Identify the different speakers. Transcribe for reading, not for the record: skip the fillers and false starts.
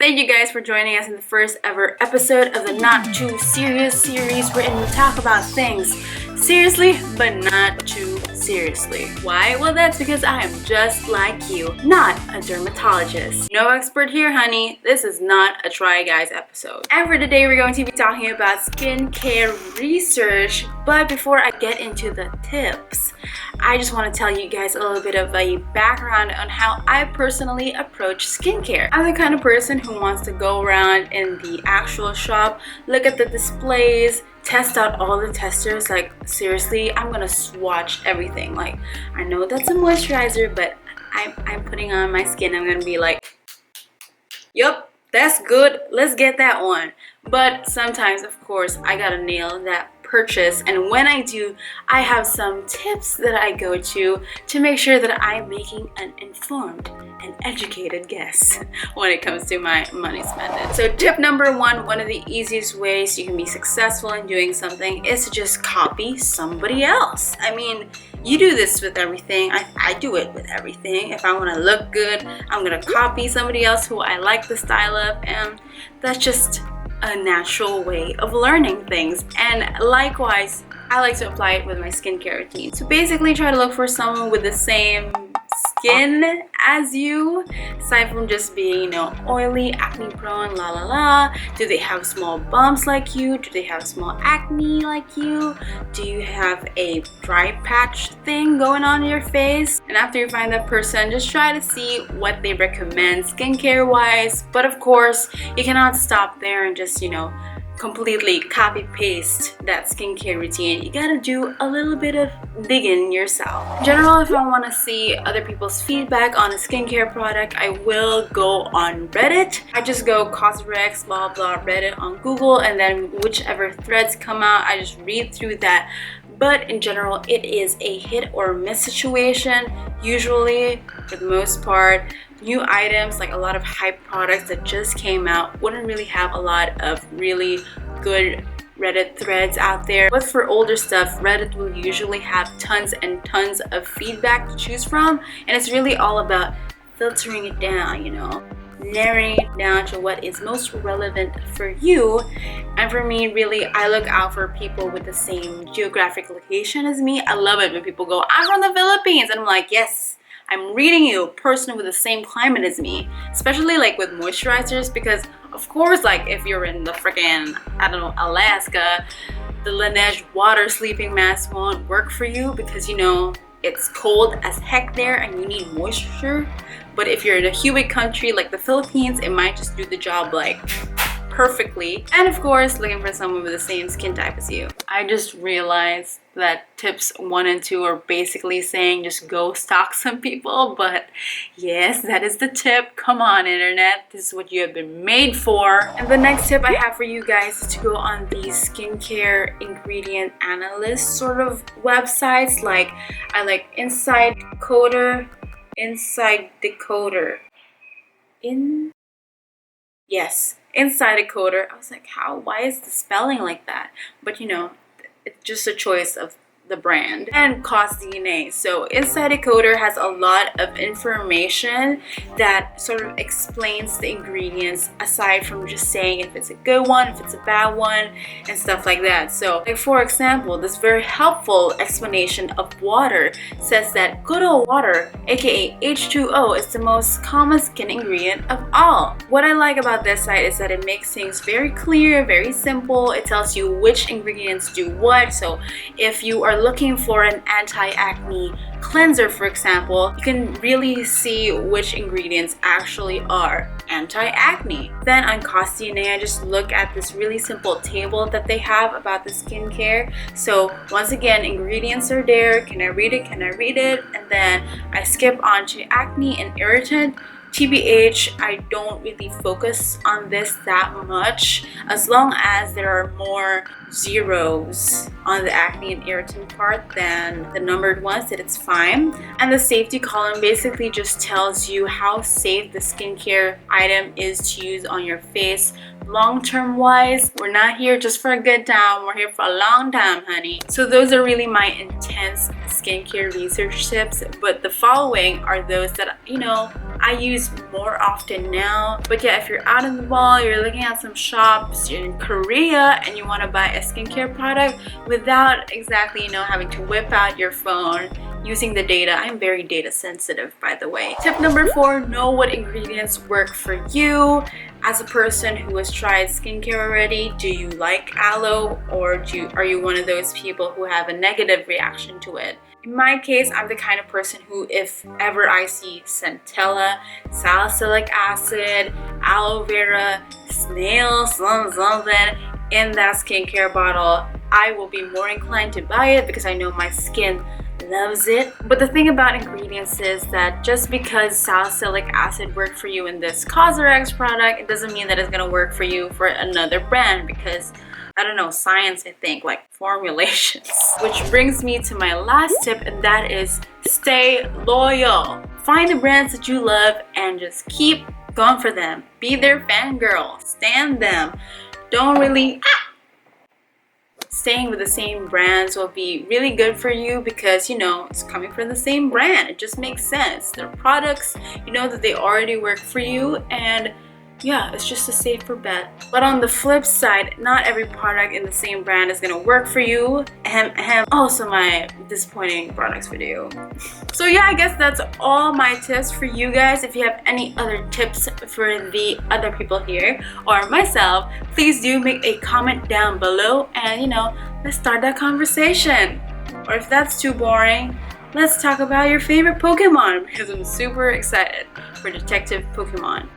Speaker 1: Thank you guys for joining us in the first ever episode of the Not Too Serious series, wherein we talk about things seriously but not too seriously. Why? Well, that's because I am just like you, not a dermatologist. No expert here, honey. This is not a Try Guys episode. And for today, we're going to be talking about skincare research. But before I get into the tips, I just want to tell you guys a little bit of a background on how I personally approach skincare. I'm the kind of person who wants to go around in the actual shop, look at the displays, test out all the testers. Like, seriously, I'm gonna swatch everything. Like, I know that's a moisturizer, but I'm putting on my skin. I'm gonna be like, yup, that's good, let's get that one. But sometimes, of course, I gotta nail that purchase, and when I do, I have some tips that I go to make sure that I'm making an informed and educated guess when it comes to my money spending. So tip number one of the easiest ways you can be successful in doing something is to just copy somebody else. I mean, you do this with everything. I do it with everything. If I want to look good, I'm gonna copy somebody else who I like the style of, and that's just a natural way of learning things. And likewise, I like to apply it with my skincare routine. So basically, try to look for someone with the same skin as you, aside from just being, you know, oily, acne prone, la la la. Do they have small bumps like you? Do they have small acne like you? Do you have a dry patch thing going on in your face? And after you find that person, just try to see what they recommend skincare wise. But of course, you cannot stop there and just, you know, completely copy paste that skincare routine. You gotta do a little bit of digging yourself. In general, if I want to see other people's feedback on a skincare product, I will go on Reddit. I just go Cosrx, blah blah, Reddit on Google, and then whichever threads come out, I just read through that. But in general, it is a hit or miss situation. Usually, for the most part, new items, like a lot of hype products that just came out, wouldn't really have a lot of really good Reddit threads out there. But for older stuff, Reddit will usually have tons and tons of feedback to choose from, and it's really all about filtering it down, you know, narrowing it down to what is most relevant for you. And for me, really, I look out for people with the same geographic location as me. I love it when people go, I'm from the Philippines, and I'm like, yes, I'm reading you, a person with the same climate as me. Especially like with moisturizers, because of course, like if you're in the freaking, I don't know, Alaska, the Laneige water sleeping mask won't work for you because, you know, it's cold as heck there and you need moisture. But if you're in a humid country like the Philippines, it might just do the job like perfectly. And of course, looking for someone with the same skin type as you. I just realized that tips 1 and 2 are basically saying just go stalk some people, but yes, that is the tip. Come on, internet, this is what you have been made for. And the next tip I have for you guys is to go on these skincare ingredient analyst sort of websites. Like, I like Inside Decoder. Inside Decoder. I was like, why is the spelling like that? But you know, it's just a choice of the brand. And Cost DNA. So Inside Decoder has a lot of information that sort of explains the ingredients, aside from just saying if it's a good one, if it's a bad one, and stuff like that. So like, for example, this very helpful explanation of water says that good old water, aka H2O, is the most common skin ingredient of all. What I like about this site is that it makes things very clear, very simple. It tells you which ingredients do what. So if you are looking for an anti-acne cleanser, for example, you can really see which ingredients actually are anti-acne. Then on Cost DNA, I just look at this really simple table that they have about the skincare. So once again, ingredients are there. Can I read it? And then I skip on to acne and irritant. TBH, I don't really focus on this that much. As long as there are more zeros on the acne and irritant part than the numbered ones, that it's fine. And the safety column basically just tells you how safe the skincare item is to use on your face long-term wise. We're not here just for a good time, we're here for a long time, honey. So those are really my intense skincare research tips, but the following are those that, you know, I use more often now. But yeah, if you're out in the mall, you're looking at some shops, you're in Korea and you want to buy a skincare product without exactly, you know, having to whip out your phone using the data. I'm very data sensitive, by the way. Tip number 4, know what ingredients work for you. As a person who has tried skincare already, do you like aloe, or are you one of those people who have a negative reaction to it? In my case, I'm the kind of person who, if ever I see centella, salicylic acid, aloe vera, snail, something in that skincare bottle, I will be more inclined to buy it because I know my skin loves it. But the thing about ingredients is that just because salicylic acid worked for you in this CosRx product, it doesn't mean that it's gonna work for you for another brand, because I don't know, science, I think, like formulations. Which brings me to my last tip, and that is stay loyal. Find the brands that you love and just keep going for them. Be their fangirl, stand them. Don't really staying with the same brands will be really good for you because, you know, it's coming from the same brand. It just makes sense. Their products, you know that they already work for you, and yeah, it's just a safer bet. But on the flip side, not every product in the same brand is gonna work for you. Also my disappointing products video. So yeah, I guess that's all my tips for you guys. If you have any other tips for the other people here or myself, please do make a comment down below, and you know, let's start that conversation. Or if that's too boring, let's talk about your favorite Pokemon, because I'm super excited for Detective Pokemon.